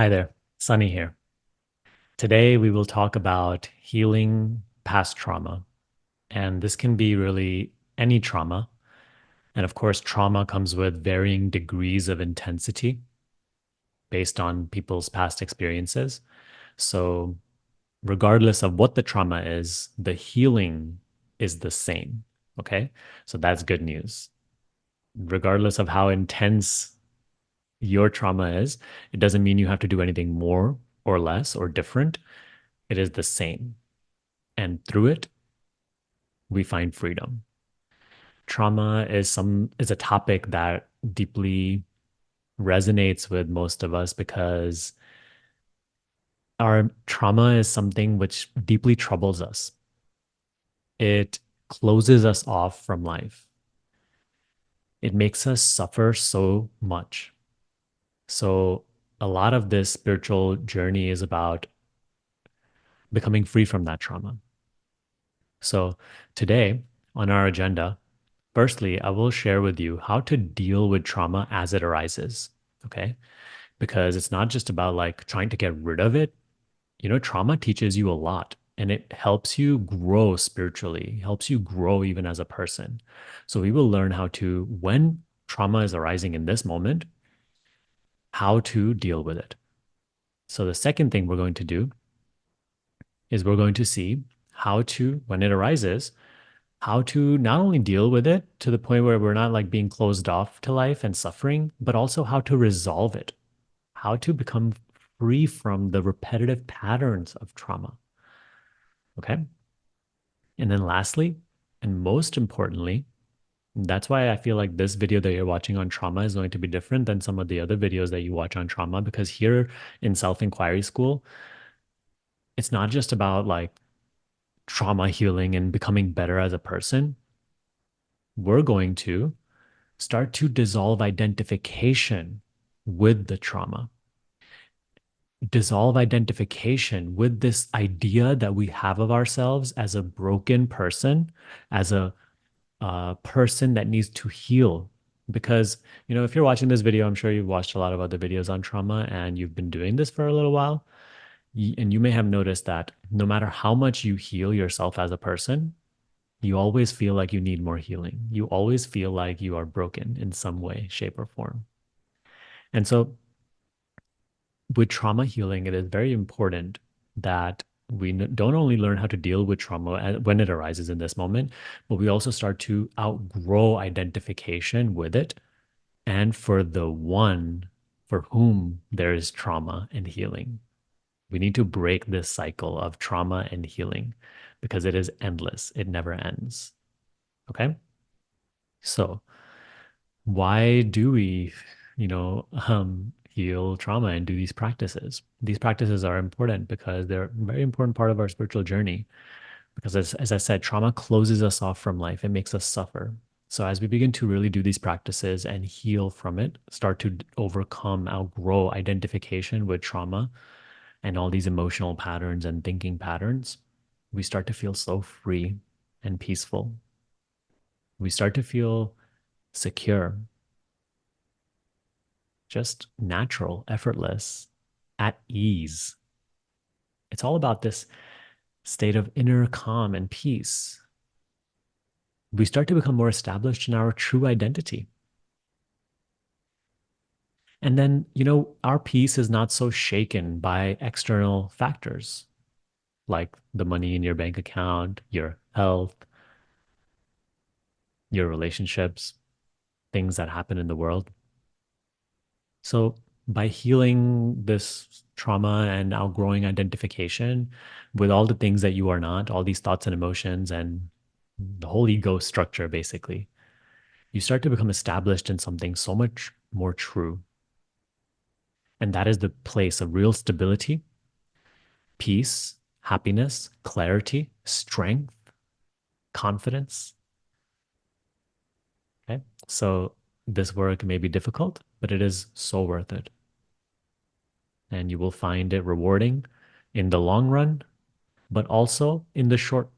Hi there, Sunny here. Today we will talk about healing past trauma. And this can be really any trauma. And of course, trauma comes with varying degrees of intensity based on people's past experiences. So, regardless of what the trauma is, the healing is the same. Okay. So, that's good news. Regardless of how intense your trauma is, it doesn't mean you have to do anything more or less or different. It is the same. And through it, we find freedom. Trauma is a topic that deeply resonates with most of us because our trauma is something which deeply troubles us. It closes us off from life. It makes us suffer so much. So a lot of this spiritual journey is about becoming free from that trauma. So today on our agenda, firstly, I will share with you how to deal with trauma as it arises. Okay. Because it's not just about like trying to get rid of it. Trauma teaches you a lot and it helps you grow spiritually, helps you grow even as a person. So we will learn how to, when trauma is arising in this moment, how to deal with it. So the second thing we're going to do is we're going to see how to, when it arises, how to not only deal with it to the point where we're not like being closed off to life and suffering, but also how to resolve it, how to become free from the repetitive patterns of trauma. Okay. And then lastly, and most importantly, that's why I feel like this video that you're watching on trauma is going to be different than some of the other videos that you watch on trauma, because here in Self Inquiry School, it's not just about like trauma healing and becoming better as a person. We're going to start to dissolve identification with the trauma, dissolve identification with this idea that we have of ourselves as a broken person, as a person that needs to heal. Because, if you're watching this video, I'm sure you've watched a lot of other videos on trauma and you've been doing this for a little while. And you may have noticed that no matter how much you heal yourself as a person, you always feel like you need more healing. You always feel like you are broken in some way, shape, or form. And so, with trauma healing, it is very important that we don't only learn how to deal with trauma when it arises in this moment, but we also start to outgrow identification with it. And for the one for whom there is trauma and healing, we need to break this cycle of trauma and healing because it is endless, it never ends. Okay. So, why do we, heal trauma and do these practices? These practices are important because they're a very important part of our spiritual journey. Because as I said, trauma closes us off from life. It makes us suffer. So as we begin to really do these practices and heal from it, start to overcome, outgrow identification with trauma and all these emotional patterns and thinking patterns, we start to feel so free and peaceful. We start to feel secure, just natural, effortless, at ease. It's all about this state of inner calm and peace. We start to become more established in our true identity. And then, our peace is not so shaken by external factors like the money in your bank account, your health, your relationships, things that happen in the world. So, by healing this trauma and outgrowing identification with all the things that you are not, all these thoughts and emotions, and the whole ego structure, basically, you start to become established in something so much more true. And that is the place of real stability, peace, happiness, clarity, strength, confidence. Okay. So, this work may be difficult, but it is so worth it. And you will find it rewarding in the long run, but also in the short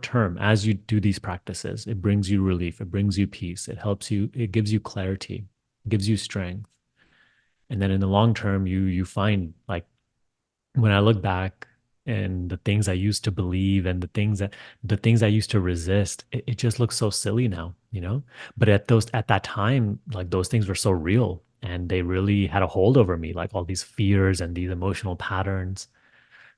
term. As you do these practices, it brings you relief, it brings you peace, it helps you, it gives you clarity, it gives you strength. And then in the long term, you find like when I look back and the things I used to believe and the things I used to resist, it just looks so silly now, you know? But at that time, like those things were so real and they really had a hold over me, like all these fears and these emotional patterns.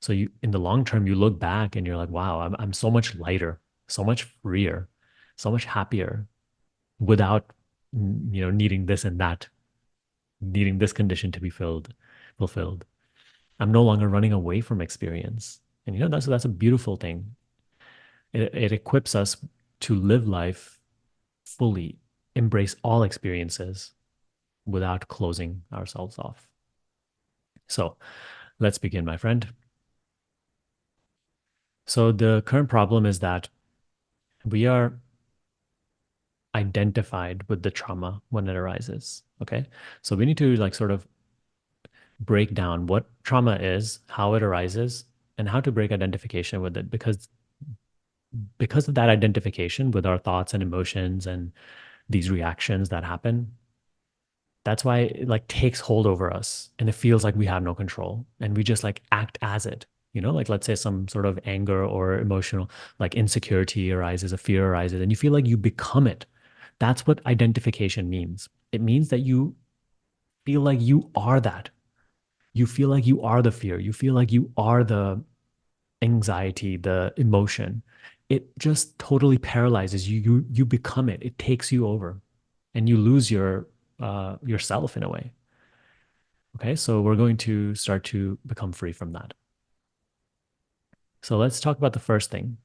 So you in the long term, you look back and you're like, wow, I'm so much lighter, so much freer, so much happier without needing this and that, needing this condition to be fulfilled. I'm no longer running away from experience. And that's a beautiful thing. It equips us to live life fully, embrace all experiences without closing ourselves off. So let's begin, my friend. So the current problem is that we are identified with the trauma when it arises. Okay. So we need to like sort of break down what trauma is, how it arises, and how to break identification with it because of that identification with our thoughts and emotions and these reactions that happen, that's why it like takes hold over us and it feels like we have no control and we just like act as it, like let's say some sort of anger or emotional like insecurity arises, a fear arises, and you feel like you become it. That's what identification means. It means that you feel like you are that. You feel like you are the fear, you feel like you are the anxiety, the emotion. It just totally paralyzes you. You become it. It takes you over, and you lose yourself in a way. Okay, so we're going to start to become free from that. So let's talk about the first thing.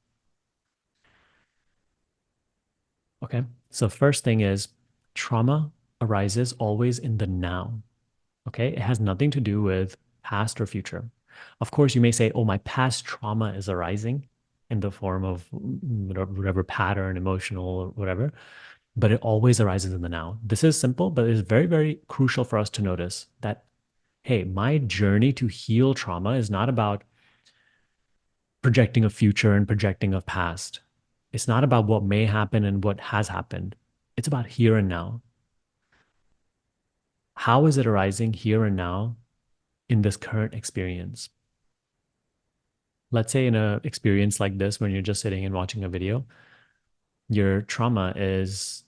Okay, so first thing is trauma arises always in the now. Okay, it has nothing to do with past or future. Of course, you may say, "Oh, my past trauma is arising in the form of whatever pattern, emotional, or whatever." But it always arises in the now. This is simple, but it's very, very crucial for us to notice that, hey, my journey to heal trauma is not about projecting a future and projecting a past. It's not about what may happen and what has happened. It's about here and now. How is it arising here and now in this current experience? Let's say in a experience like this, when you're just sitting and watching a video, your trauma is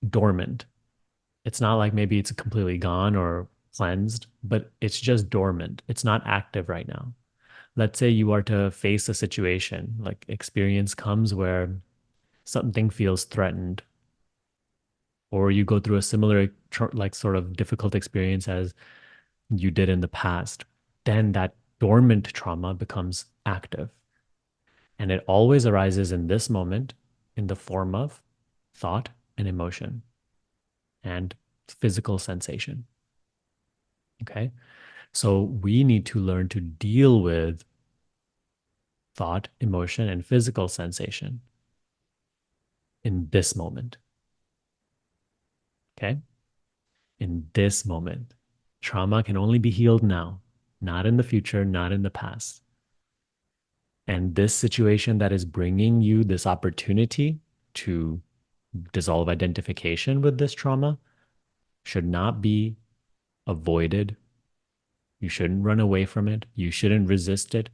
dormant. It's not like maybe it's completely gone or cleansed, but it's just dormant. It's not active right now. Let's say you are to face a situation, like experience comes where something feels threatened, or you go through a similar, like sort of difficult experience as you did in the past, then that dormant trauma becomes active. And it always arises in this moment in the form of thought and emotion and physical sensation. Okay. So we need to learn to deal with thought, emotion, and physical sensation in this moment. Okay. In this moment. Trauma can only be healed now, not in the future, not in the past. And this situation that is bringing you this opportunity to dissolve identification with this trauma should not be avoided. You shouldn't run away from it. You shouldn't resist it.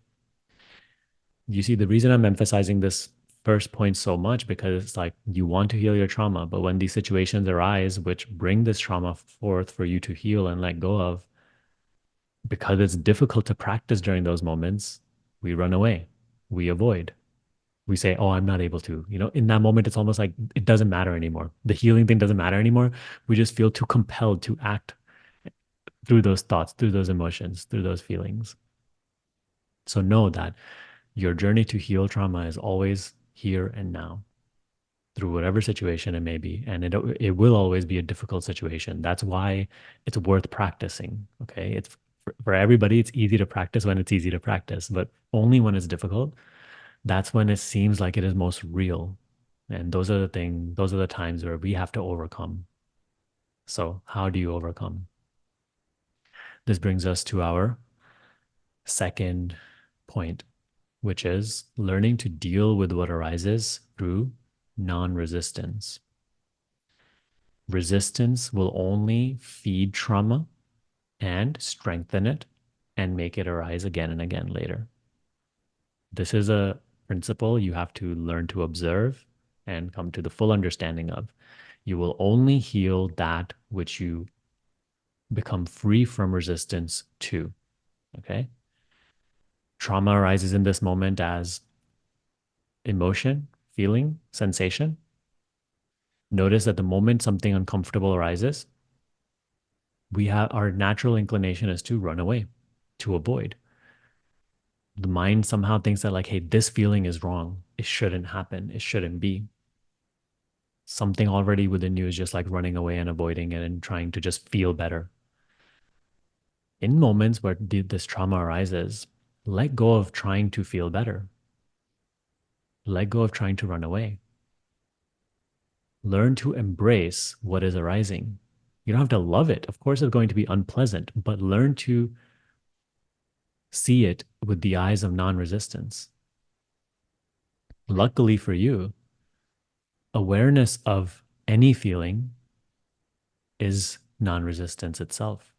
You see, the reason I'm emphasizing this first point so much because it's like you want to heal your trauma, but when these situations arise, which bring this trauma forth for you to heal and let go of, because it's difficult to practice during those moments, we run away, we avoid. We say, "Oh, I'm not able to." In that moment, it's almost like it doesn't matter anymore. The healing thing doesn't matter anymore. We just feel too compelled to act through those thoughts, through those emotions, through those feelings. So know that your journey to heal trauma is always here and now through whatever situation it may be. And it will always be a difficult situation. That's why it's worth practicing. Okay. It's for everybody, it's easy to practice when it's easy to practice, but only when it's difficult, that's when it seems like it is most real. And those are the times where we have to overcome. So, how do you overcome? This brings us to our second point, which is learning to deal with what arises through non resistance. Resistance will only feed trauma and strengthen it and make it arise again and again later. This is a principle you have to learn to observe and come to the full understanding of. You will only heal that which you become free from resistance to. Okay. Trauma arises in this moment as emotion, feeling, sensation. Notice that the moment something uncomfortable arises, we have our natural inclination is to run away, to avoid. The mind somehow thinks that, like, hey, this feeling is wrong. It shouldn't happen. It shouldn't be. Something already within you is just like running away and avoiding it and trying to just feel better. In moments where this trauma arises, let go of trying to feel better. Let go of trying to run away. Learn to embrace what is arising. You don't have to love it. Of course, it's going to be unpleasant, but learn to see it with the eyes of non resistance. Luckily for you, awareness of any feeling is non-resistance itself.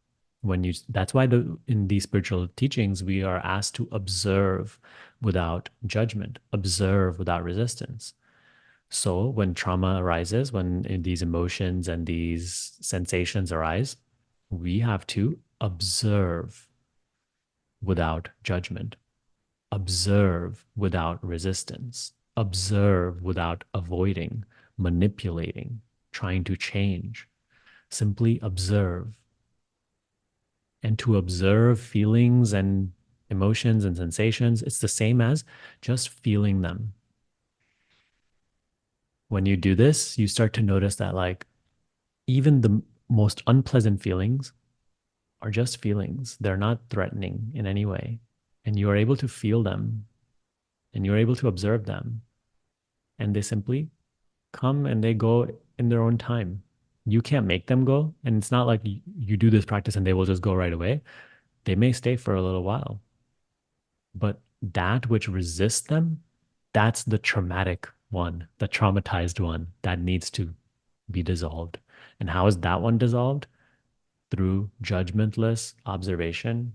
That's why in these spiritual teachings we are asked to observe without judgment, observe without resistance. So when trauma arises, when these emotions and these sensations arise, we have to observe without judgment, observe without resistance, observe without avoiding, manipulating, trying to change. Simply observe. And to observe feelings and emotions and sensations, it's the same as just feeling them. When you do this, you start to notice that, like, even the most unpleasant feelings are just feelings. They're not threatening in any way. And you are able to feel them and you're able to observe them. And they simply come and they go in their own time. You can't make them go. And it's not like you do this practice and they will just go right away. They may stay for a little while. But that which resists them, that's the traumatic one, the traumatized one that needs to be dissolved. And how is that one dissolved? Through judgmentless observation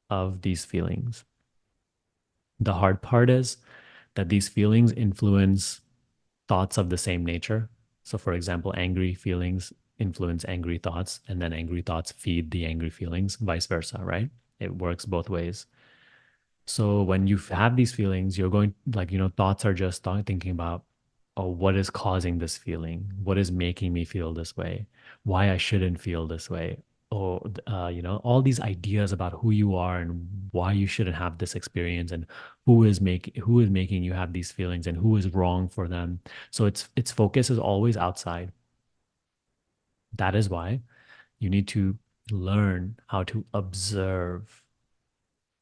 of these feelings. The hard part is that these feelings influence thoughts of the same nature. So, for example, angry feelings influence angry thoughts, and then angry thoughts feed the angry feelings, vice versa, right? It works both ways. So when you have these feelings, you're going, like, thoughts are just thinking about, oh, what is causing this feeling? What is making me feel this way? Why I shouldn't feel this way? Or, all these ideas about who you are and why you shouldn't have this experience, and who is making you have these feelings and who is wrong for them. So its focus is always outside. That is why you need to learn how to observe,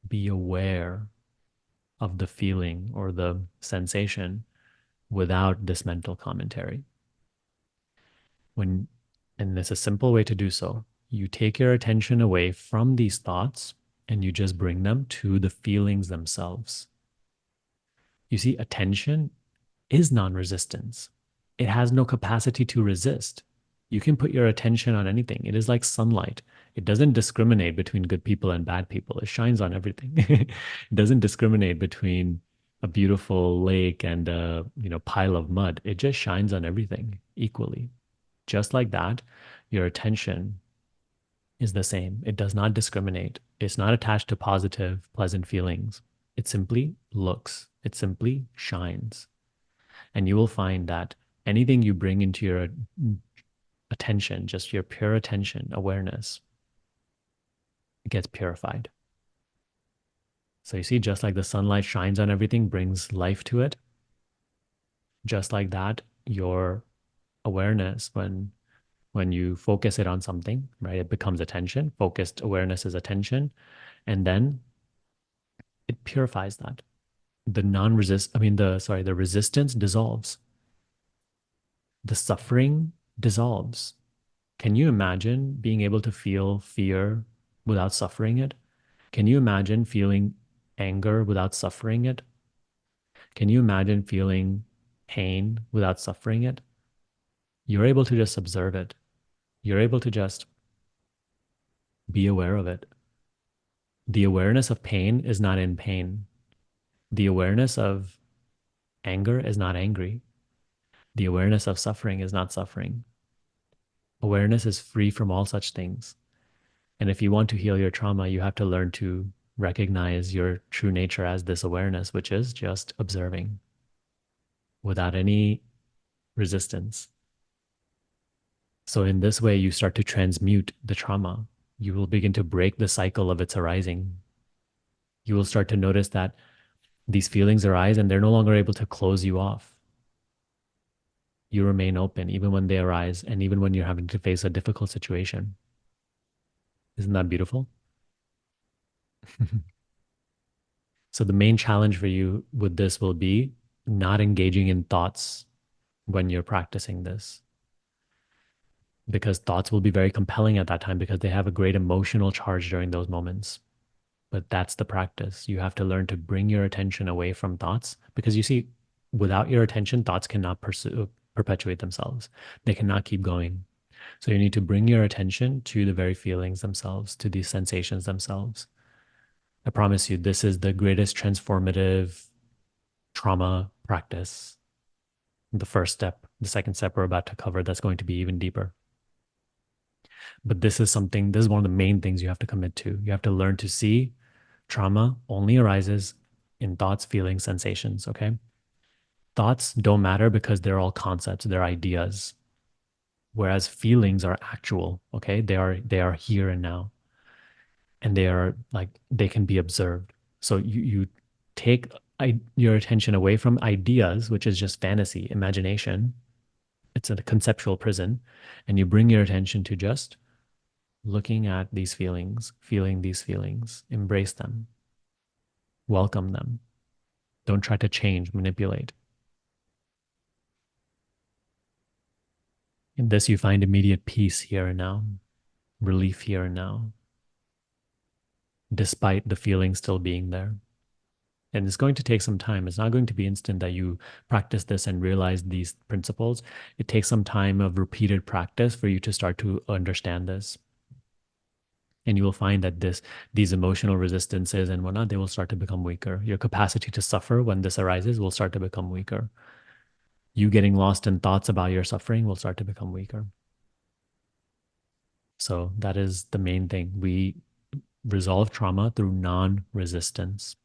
be aware of the feeling or the sensation without this mental commentary. When and there's a simple way to do so. You take your attention away from these thoughts and you just bring them to the feelings themselves. You see, attention is non-resistance. It has no capacity to resist. You can put your attention on anything. It is like sunlight. It doesn't discriminate between good people and bad people. It shines on everything. It doesn't discriminate between a beautiful lake and a, pile of mud. It just shines on everything equally. Just like that, your attention is the same. It does not discriminate. It's not attached to positive, pleasant feelings. It simply looks. It simply shines. And you will find that anything you bring into your attention, just your pure attention, awareness, it gets purified. So you see, just like the sunlight shines on everything, brings life to it, just like that, your awareness, when you focus it on something, right, it becomes attention. Focused awareness is attention, and then it purifies that. The non-resist, I mean, the resistance dissolves. The suffering dissolves. Can you imagine being able to feel fear without suffering it? Can you imagine feeling anger without suffering it? Can you imagine feeling pain without suffering it? You're able to just observe it. You're able to just Be aware of it. The awareness of pain is not in pain. The awareness of anger is not angry. The awareness of suffering is not suffering. Awareness is free from all such things. And if you want to heal your trauma, you have to learn to recognize your true nature as this awareness, which is just observing without any resistance. So, in this way, you start to transmute the trauma. You will begin to break the cycle of its arising. You will start to notice that these feelings arise and they're no longer able to close you off. You remain open even when they arise and even when you're having to face a difficult situation. Isn't that beautiful? So, the main challenge for you with this will be not engaging in thoughts when you're practicing this, because thoughts will be very compelling at that time because they have a great emotional charge during those moments. But that's the practice. You have to learn to bring your attention away from thoughts because you see, without your attention, thoughts cannot perpetuate themselves. They cannot keep going. So you need to bring your attention to the very feelings themselves, to these sensations themselves. I promise you, this is the greatest transformative trauma practice. The first step, the second step we're about to cover, that's going to be even deeper. But this is one of the main things you have to commit to. You have to learn to see trauma only arises in thoughts, feelings, sensations. Okay. Thoughts don't matter because they're all concepts, they're ideas. Whereas feelings are actual. Okay. They are here and now. And they are like they can be observed. So you take your attention away from ideas, which is just fantasy, imagination. It's a conceptual prison. And you bring your attention to just looking at these feelings, feeling these feelings, embrace them, welcome them. Don't try to change, manipulate. In this, you find immediate peace here and now, relief here and now, despite the feeling still being there. And it's going to take some time. It's not going to be instant that you practice this and realize these principles. It takes some time of repeated practice for you to start to understand this. And you will find that these emotional resistances and whatnot, they will start to become weaker. Your capacity to suffer when this arises will start to become weaker. You getting lost in thoughts about your suffering will start to become weaker. So that is the main thing. We resolve trauma through non-resistance.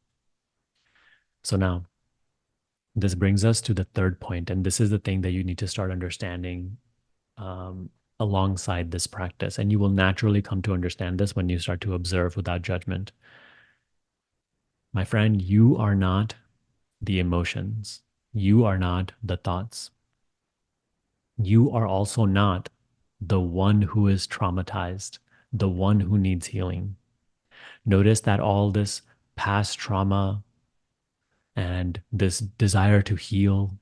So now this brings us to the third point, and this is the thing that you need to start understanding alongside this practice. And you will naturally come to understand this when you start to observe without judgment. My friend, you are not the emotions. You are not the thoughts. You are also not the one who is traumatized, the one who needs healing. Notice that all this past trauma and this desire to heal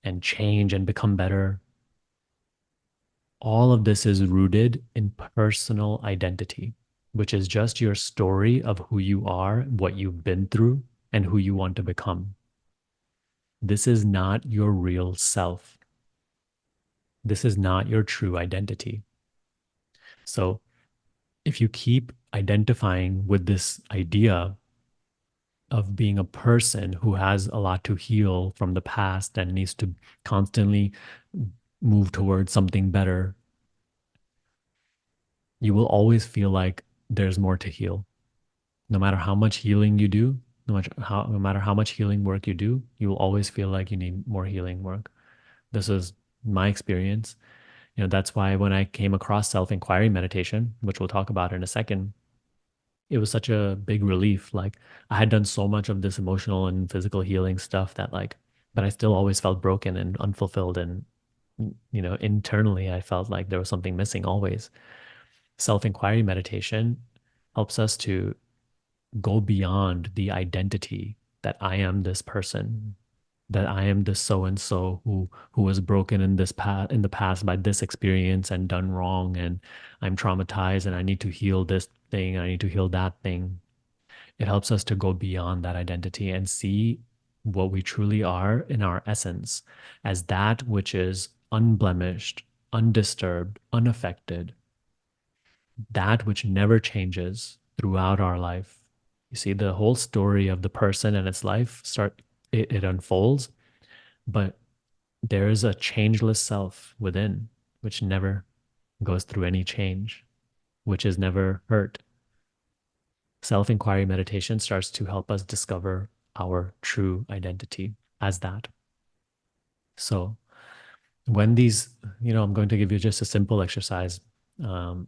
and change and become better, all of this is rooted in personal identity, which is just your story of who you are, what you've been through, and who you want to become. This is not your real self. This is not your true identity. So if you keep identifying with this idea of being a person who has a lot to heal from the past and needs to constantly move towards something better, you will always feel like there's more to heal. No matter how much healing you do, no matter how much healing work you do, you will always feel like you need more healing work. This is my experience. That's why when I came across self-inquiry meditation, which we'll talk about in a second, it was such a big relief. Like I had done so much of this emotional and physical healing stuff but I still always felt broken and unfulfilled. And, internally, I felt like there was something missing always. Self-inquiry meditation helps us to go beyond the identity that I am this person, that I am this so and so who was broken in the past by this experience and done wrong, and I'm traumatized and I need to heal this thing, I need to heal that thing. It helps us to go beyond that identity and see what we truly are in our essence as that which is unblemished, undisturbed, unaffected, that which never changes throughout our life. You see, the whole story of the person and its life it unfolds, but there is a changeless self within which never goes through any change, which is never hurt. Self inquiry meditation starts to help us discover our true identity as that. So, when these, I'm going to give you just a simple exercise um,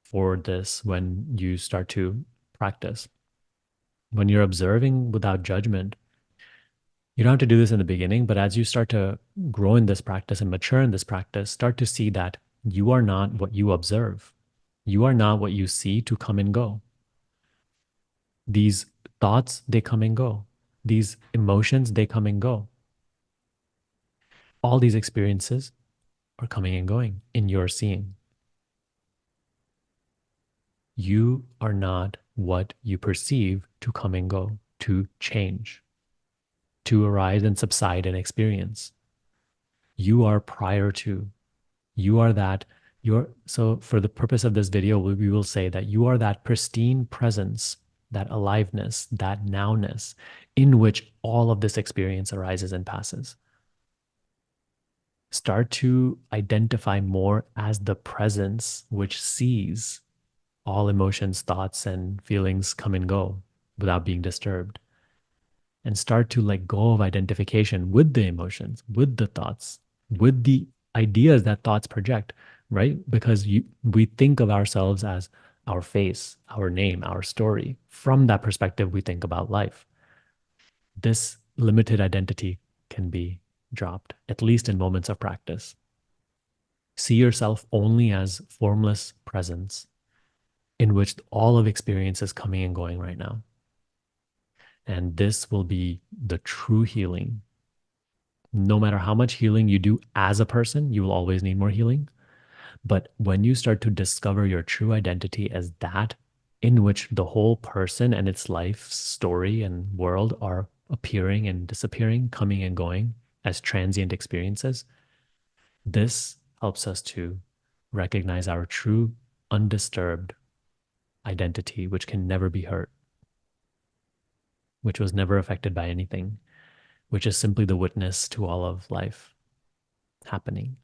for this when you start to practice. When you're observing without judgment, you don't have to do this in the beginning, but as you start to grow in this practice and mature in this practice, start to see that you are not what you observe. You are not what you see to come and go. These thoughts, they come and go. These emotions, they come and go. All these experiences are coming and going in your seeing. You are not what you perceive to come and go, to change, to arise and subside and experience. You are prior to. You are that. So for the purpose of this video, we will say that you are that pristine presence, that aliveness, that nowness in which all of this experience arises and passes. Start to identify more as the presence which sees all emotions, thoughts, and feelings come and go without being disturbed. And start to let go of identification with the emotions, with the thoughts, with the ideas that thoughts project, right? Because we think of ourselves as our face, our name, our story. From that perspective, we think about life. This limited identity can be dropped, at least in moments of practice. See yourself only as formless presence in which all of experience is coming and going right now. And this will be the true healing. No matter how much healing you do as a person, you will always need more healing. But when you start to discover your true identity as that in which the whole person and its life story and world are appearing and disappearing, coming and going as transient experiences, this helps us to recognize our true, undisturbed identity, which can never be hurt, which was never affected by anything, which is simply the witness to all of life happening.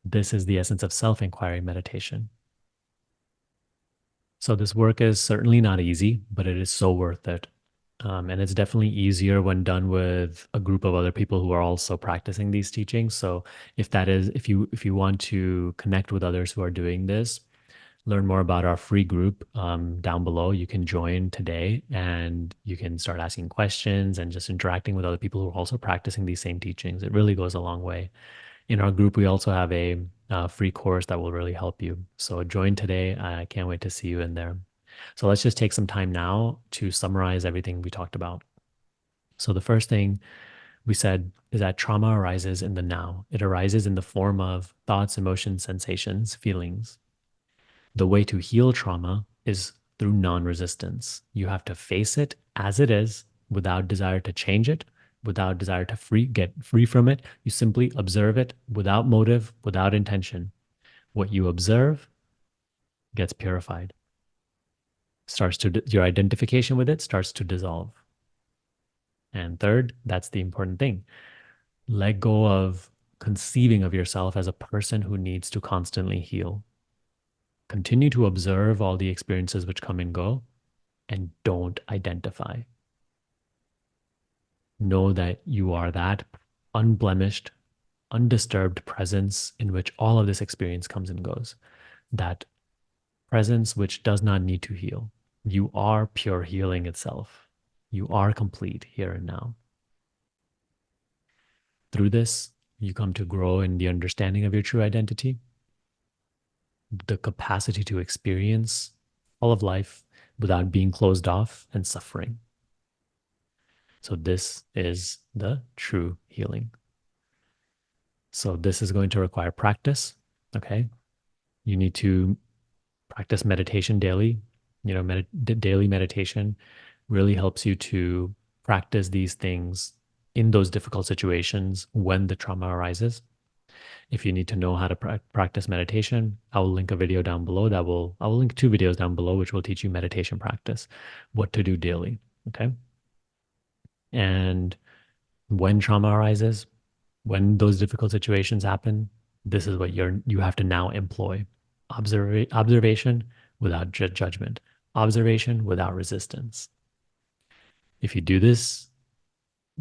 This is the essence of self inquiry meditation. So, this work is certainly not easy, but it is so worth it. And it's definitely easier when done with a group of other people who are also practicing these teachings. So, if you want to connect with others who are doing this, learn more about our free group down below. You can join today and you can start asking questions and just interacting with other people who are also practicing these same teachings. It really goes a long way. In our group, we also have a free course that will really help you. So join today. I can't wait to see you in there. So let's just take some time now to summarize everything we talked about. So the first thing we said is that trauma arises in the now. It arises in the form of thoughts, emotions, sensations, feelings. The way to heal trauma is through non-resistance. You have to face it as it is without desire to change it, without desire to get free from it. You simply observe it without motive, without intention. What you observe gets purified. Your identification with it starts to dissolve. And third, that's the important thing. Let go of conceiving of yourself as a person who needs to constantly heal. Continue to observe all the experiences which come and go, and don't identify. Know that you are that unblemished, undisturbed presence in which all of this experience comes and goes. That presence which does not need to heal. You are pure healing itself. You are complete here and now. Through this, you come to grow in the understanding of your true identity, the capacity to experience all of life without being closed off and suffering. So this is the true healing. So this is going to require practice. Okay. You need to practice meditation daily. Daily meditation really helps you to practice these things in those difficult situations when the trauma arises. If you need to know how to practice meditation, I will link a video down below I will link two videos down below, which will teach you meditation practice, what to do daily. Okay. And when trauma arises, when those difficult situations happen, this is what you have to now employ. Observation without judgment, observation without resistance. If you do this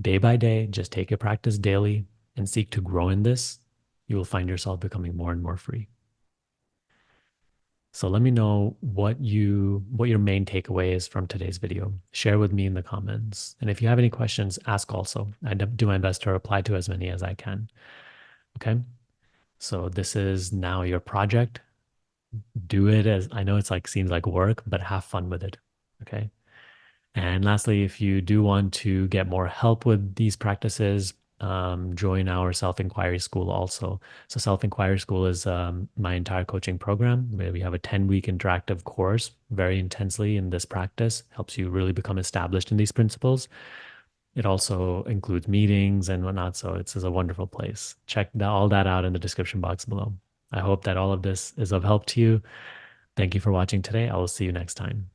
day by day, just take your practice daily and seek to grow in this, you will find yourself becoming more and more free. So let me know what your main takeaway is from today's video. Share with me in the comments. And if you have any questions, ask also. I do my best to reply to as many as I can. Okay? So this is now your project. Do it as I know it's like seems like work, but have fun with it. Okay? And lastly, if you do want to get more help with these practices, join our self-inquiry school also. So self-inquiry school is my entire coaching program where we have a 10-week interactive course very intensely in this practice, helps you really become established in these principles. It also includes meetings and whatnot. So it's a wonderful place. Check all that out in the description box below. I hope that all of this is of help to you. Thank you for watching today. I will see you next time.